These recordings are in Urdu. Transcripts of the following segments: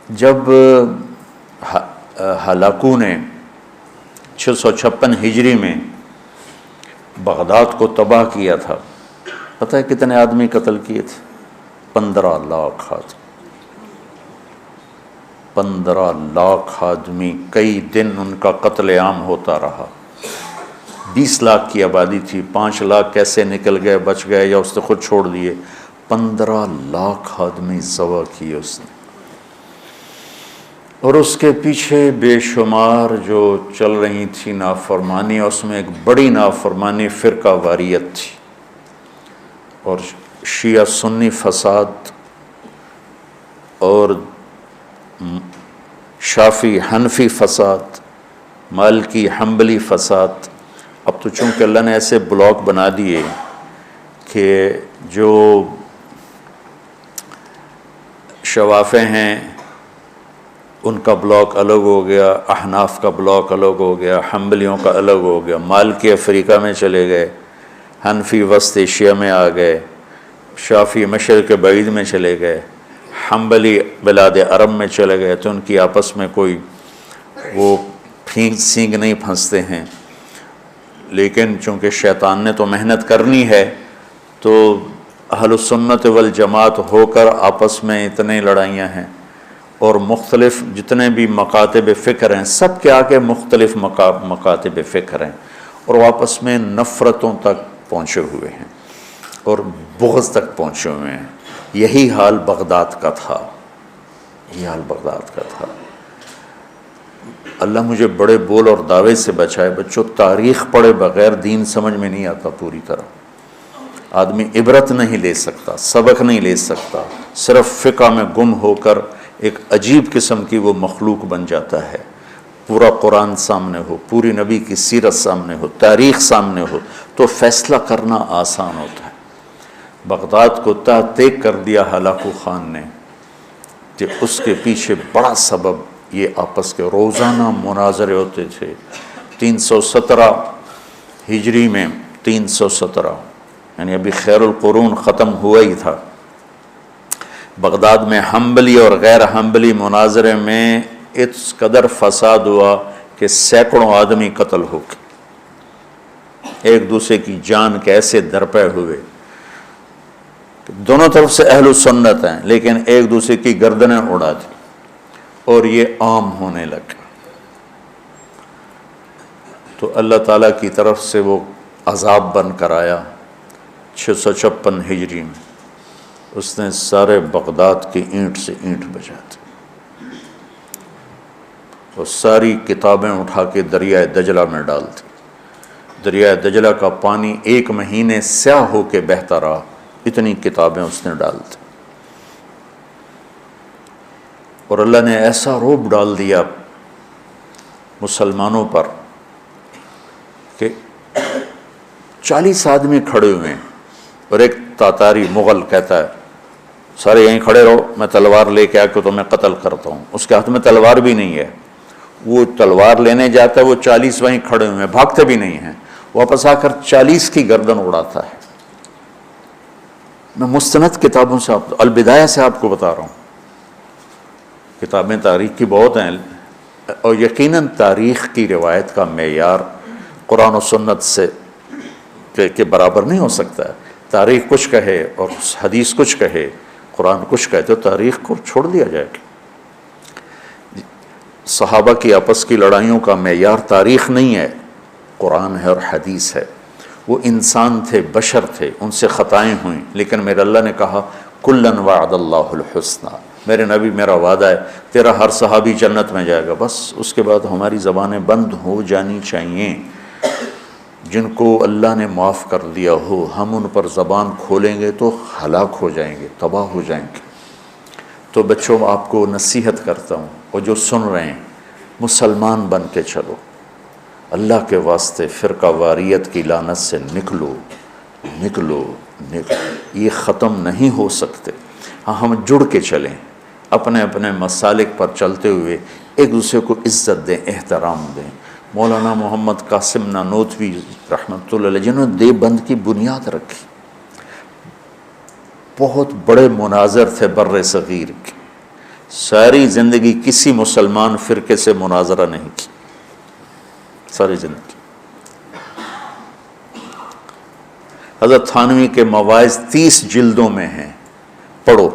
جب ہلاکو نے 656 ہجری میں بغداد کو تباہ کیا تھا، پتہ ہے کتنے آدمی قتل کیے تھے؟ 15 لاکھ آدمی، 15 لاکھ آدمی، کئی دن ان کا قتل عام ہوتا رہا۔ 20 لاکھ کی آبادی تھی، 5 لاکھ کیسے نکل گئے، بچ گئے یا اس نے خود چھوڑ دیے، 15 لاکھ آدمی ذبح کیے اس نے۔ اور اس کے پیچھے بے شمار جو چل رہی تھی نافرمانی، اس میں ایک بڑی نافرمانی فرقہ واریت تھی، اور شیعہ سنی فساد اور شافعی حنفی فساد، مالکی حنبلی فساد۔ اب تو چونکہ اللہ نے ایسے بلاک بنا دیے کہ جو شوافع ہیں ان کا بلاک الگ ہو گیا، احناف کا بلاک الگ ہو گیا، حنبلیوں کا الگ ہو گیا، مالکی افریقہ میں چلے گئے، حنفی وسط ایشیا میں آ گئے، شافعی مشرق بعید میں چلے گئے، حنبلی بلاد عرب میں چلے گئے، تو ان کی آپس میں کوئی وہ پھینک سینگ نہیں پھنستے ہیں۔ لیکن چونکہ شیطان نے تو محنت کرنی ہے، تو اہل السنت والجماعت ہو کر آپس میں اتنے لڑائیاں ہیں، اور مختلف جتنے بھی مکاتب فکر ہیں سب کے آگے مختلف مکاتب فکر ہیں، اور وہ آپس میں نفرتوں تک پہنچے ہوئے ہیں اور بغض تک پہنچے ہوئے ہیں۔ یہی حال بغداد کا تھا، یہی حال بغداد کا تھا۔ اللہ مجھے بڑے بول اور دعوے سے بچائے۔ بچوں، تاریخ پڑھے بغیر دین سمجھ میں نہیں آتا پوری طرح۔ آدمی عبرت نہیں لے سکتا، سبق نہیں لے سکتا، صرف فقہ میں گم ہو کر ایک عجیب قسم کی وہ مخلوق بن جاتا ہے۔ پورا قرآن سامنے ہو، پوری نبی کی سیرت سامنے ہو، تاریخ سامنے ہو، تو فیصلہ کرنا آسان ہوتا ہے۔ بغداد کو تحت کر دیا ہلاکو خان نے، کہ اس کے پیچھے بڑا سبب یہ آپس کے روزانہ مناظرے ہوتے تھے۔ 317 ہجری میں، 317 یعنی ابھی خیر القرون ختم ہوا ہی تھا، بغداد میں حنبلی اور غیر حنبلی مناظرے میں اس قدر فساد ہوا کہ سینکڑوں آدمی قتل ہو گئے، ایک دوسرے کی جان کے ایسے درپے ہوئے۔ دونوں طرف سے اہل سنت ہیں، لیکن ایک دوسرے کی گردنیں اڑا دی، اور یہ عام ہونے لگا۔ تو اللہ تعالیٰ کی طرف سے وہ عذاب بن کر آیا 656 ہجری میں، اس نے سارے بغداد کی اینٹ سے اینٹ بجا دی، اور ساری کتابیں اٹھا کے دریائے دجلہ میں ڈال دی۔ دریائے دجلہ کا پانی 1 مہینے سیاہ ہو کے بہتا رہا، اتنی کتابیں اس نے ڈال دی۔ اور اللہ نے ایسا رعب ڈال دیا مسلمانوں پر کہ 40 آدمی کھڑے ہوئے ہیں، اور ایک تاتاری مغل کہتا ہے سارے یہیں کھڑے رہو، میں تلوار لے کے آ کے تمہیں قتل کرتا ہوں۔ اس کے ہاتھ میں تلوار بھی نہیں ہے، وہ تلوار لینے جاتا ہے، وہ 40 وہیں کھڑے ہوئے ہیں، بھاگتے بھی نہیں ہیں، واپس آ کر 40 کی گردن اڑاتا ہے۔ میں مستند کتابوں سے البدایہ سے آپ کو بتا رہا ہوں، کتابیں تاریخ کی بہت ہیں، اور یقیناً تاریخ کی روایت کا معیار قرآن و سنت سے کے برابر نہیں ہو سکتا ہے۔ تاریخ کچھ کہے اور حدیث کچھ کہے، قرآن کچھ کہے، تو تاریخ کو چھوڑ دیا جائے گا۔ صحابہ کی آپس کی لڑائیوں کا معیار تاریخ نہیں ہے، قرآن ہے اور حدیث ہے۔ وہ انسان تھے، بشر تھے، ان سے خطائیں ہوئیں، لیکن میرے اللہ نے کہا کُلًا وعد اللہ الحسنى، میرے نبی میرا وعدہ ہے تیرا ہر صحابی جنت میں جائے گا۔ بس اس کے بعد ہماری زبانیں بند ہو جانی چاہیے۔ جن کو اللہ نے معاف کر دیا ہو، ہم ان پر زبان کھولیں گے تو ہلاک ہو جائیں گے، تباہ ہو جائیں گے۔ تو بچوں، آپ کو نصیحت کرتا ہوں، اور جو سن رہے ہیں، مسلمان بن کے چلو، اللہ کے واسطے فرقہ واریت کی لعنت سے نکلو نکلو نکلو، یہ ختم نہیں ہو سکتے۔ ہاں، ہم جڑ کے چلیں، اپنے اپنے مسالک پر چلتے ہوئے ایک دوسرے کو عزت دیں، احترام دیں۔ مولانا محمد قاسم نانوتوی رحمۃ اللہ علیہ، جنہوں نے دیوبند کی بنیاد رکھی، بہت بڑے مناظر تھے بر صغیر کے، ساری زندگی کسی مسلمان فرقے سے مناظرہ نہیں کی، ساری زندگی۔ حضرت تھانوی کے مواعظ 30 جلدوں میں ہیں، پڑھو۔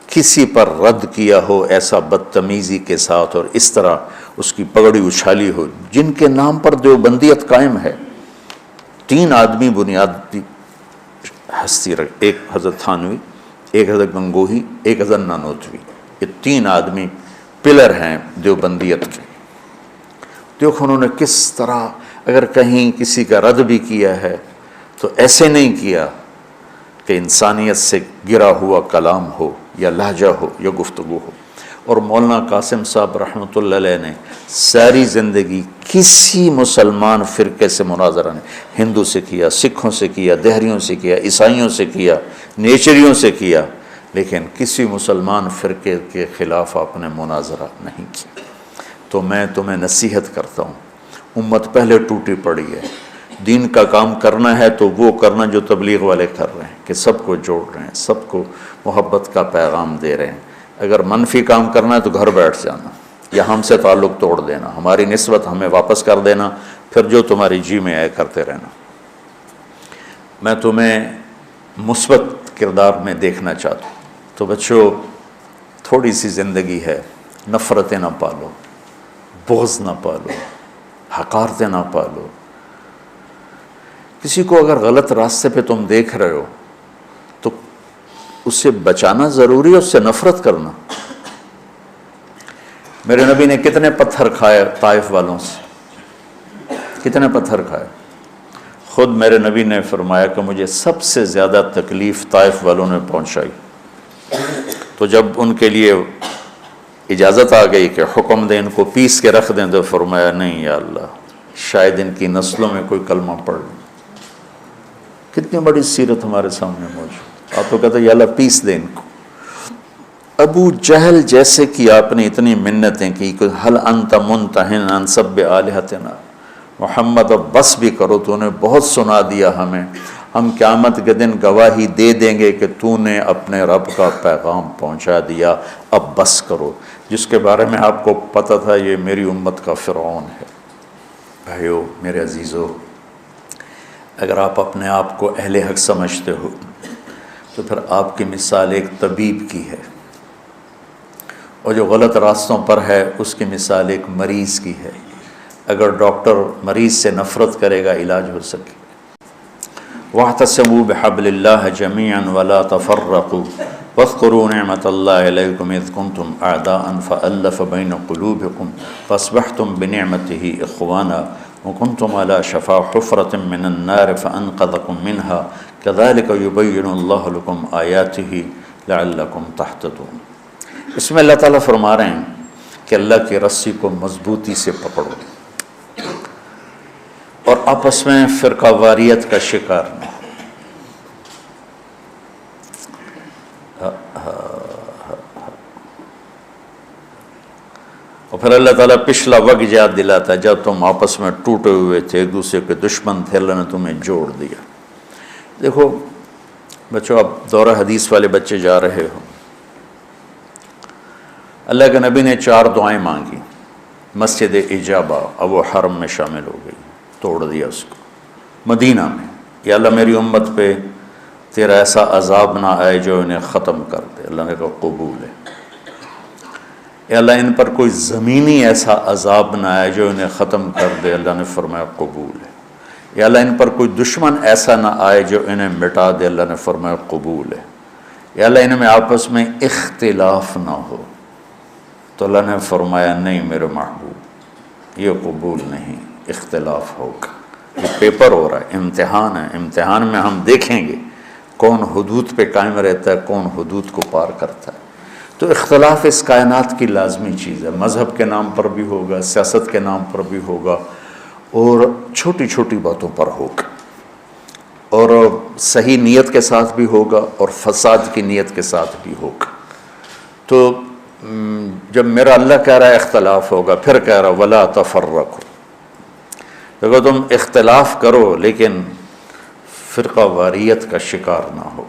کسی پر رد کیا ہو ایسا بدتمیزی کے ساتھ اور اس طرح اس کی پگڑی اچھالی ہو، جن کے نام پر دیوبندیت قائم ہے۔ 3 آدمی بنیادی ہستی رکھ، ایک حضرت تھانوی، ایک حضرت گنگوہی، ایک حضرت نانوتوی، یہ 3 آدمی پلر ہیں دیوبندیت کے۔ دیکھو انہوں نے کس طرح، اگر کہیں کسی کا رد بھی کیا ہے تو ایسے نہیں کیا کہ انسانیت سے گرا ہوا کلام ہو یا لہجہ ہو یا گفتگو ہو۔ اور مولانا قاسم صاحب رحمۃ اللہ علیہ نے ساری زندگی کسی مسلمان فرقے سے مناظرہ نہیں، ہندو سے کیا، سکھوں سے کیا، دہریوں سے کیا، عیسائیوں سے کیا، نیچریوں سے کیا، لیکن کسی مسلمان فرقے کے خلاف آپ نے مناظرہ نہیں کیا۔ تو میں تمہیں نصیحت کرتا ہوں، امت پہلے ٹوٹی پڑی ہے، دین کا کام کرنا ہے تو وہ کرنا جو تبلیغ والے کر رہے ہیں، کہ سب کو جوڑ رہے ہیں، سب کو محبت کا پیغام دے رہے ہیں۔ اگر منفی کام کرنا ہے تو گھر بیٹھ جانا یا ہم سے تعلق توڑ دینا، ہماری نسبت ہمیں واپس کر دینا، پھر جو تمہاری جی میں آئے کرتے رہنا۔ میں تمہیں مثبت کردار میں دیکھنا چاہتا ہوں۔ تو بچوں، تھوڑی سی زندگی ہے، نفرتیں نہ پالو، بغض نہ پالو، حقارتیں نہ پالو۔ کسی کو اگر غلط راستے پہ تم دیکھ رہے ہو تو اس سے بچانا ضروری ہے، اس سے نفرت کرنا۔ میرے نبی نے کتنے پتھر کھائے طائف والوں سے، کتنے پتھر کھائے۔ خود میرے نبی نے فرمایا کہ مجھے سب سے زیادہ تکلیف طائف والوں نے پہنچائی۔ تو جب ان کے لیے اجازت آ گئی کہ حکم دیں ان کو پیس کے رکھ دیں، تو فرمایا نہیں یا اللہ، شاید ان کی نسلوں میں کوئی کلمہ پڑھ لیں۔ کتنی بڑی سیرت ہمارے سامنے موجود۔ آپ تو کہتے ہیں یا اللہ پیس دیں ان کو۔ ابو جہل جیسے کی آپ نے اتنی منتیں کی کہ حل انت منتہن عن سب آلہتنا، محمد اب بس بھی کرو، تو نے بہت سنا دیا ہمیں، ہم قیامت کے دن گواہی دے دیں گے کہ تو نے اپنے رب کا پیغام پہنچا دیا، اب بس کرو۔ جس کے بارے میں آپ کو پتہ تھا یہ میری امت کا فرعون ہے۔ بھائیو میرے عزیزو، اگر آپ اپنے آپ کو اہل حق سمجھتے ہو تو پھر آپ کی مثال ایک طبیب کی ہے، اور جو غلط راستوں پر ہے اس کی مثال ایک مریض کی ہے۔ اگر ڈاکٹر مریض سے نفرت کرے گا علاج ہو سکے۔ وَاعْتَصِمُوا بِحَبْلِ اللَّهِ جَمِيعًا وَلَا تَفَرَّقُوا وَاذْكُرُوا نِعْمَةَ اللَّهِ عَلَيْكُمْ إِذْ كُنْتُمْ أَعْدَاءً فَأَلَّفَ بَيْنَ قُلُوبِكُمْ فَأَصْبَحْتُمْ بِنِعْمَتِهِ إِخْوَانًا وَكُنْتُمْ عَلَى شَفَا حُفْرَةٍ مِّنَ النَّارِ فَأَنْقَذَكُم مِّنْهَا كَذَلِكَ يُبَيِّنُ اللَّهُ لَكُمْ آيَاتِهِ لَعَلَّكُمْ تَهْتَدُونَ۔ اس میں اللہ تعالیٰ فرما رہے ہیں کہ اللہ کی رسی کو مضبوطی سے پکڑو اور آپس میں فرقہ واریت کا شکار نہ ہو۔ اور پھر اللہ تعالیٰ پچھلا وقت یاد دلاتا ہے جب تم آپس میں ٹوٹے ہوئے تھے، ایک دوسرے کے دشمن تھے، اللہ نے تمہیں جوڑ دیا۔ دیکھو بچوں، اب دورہ حدیث والے بچے جا رہے ہو، اللہ کے نبی نے 4 دعائیں مانگی، مسجد اجابہ، اب وہ حرم میں شامل ہو گئی، توڑ دیا اس کو۔ مدینہ میں، یا اللہ میری امت پہ تیرا ایسا عذاب نہ آئے جو انہیں ختم کر دے، اللہ نے کہا قبول ہے۔ یا اللہ ان پر کوئی زمینی ایسا عذاب نہ آئے جو انہیں ختم کر دے، اللہ نے فرمایا قبول ہے۔ یا اللہ ان پر کوئی دشمن ایسا نہ آئے جو انہیں مٹا دے، اللہ نے فرمایا قبول ہے۔ یا اللہ ان میں آپس میں اختلاف نہ ہو، تو اللہ نے فرمایا نہیں میرے محبوب، یہ قبول نہیں، اختلاف ہوگا۔ یہ پیپر ہو رہا ہے، امتحان ہے، امتحان میں ہم دیکھیں گے کون حدود پہ قائم رہتا ہے، کون حدود کو پار کرتا ہے۔ تو اختلاف اس کائنات کی لازمی چیز ہے، مذہب کے نام پر بھی ہوگا، سیاست کے نام پر بھی ہوگا، اور چھوٹی چھوٹی باتوں پر ہوگا، اور صحیح نیت کے ساتھ بھی ہوگا اور فساد کی نیت کے ساتھ بھی ہوگا۔ تو جب میرا اللہ کہہ رہا ہے اختلاف ہوگا، پھر کہہ رہا ولا تفرقوا، دیکھو تم اختلاف کرو لیکن فرقہ واریت کا شکار نہ ہو۔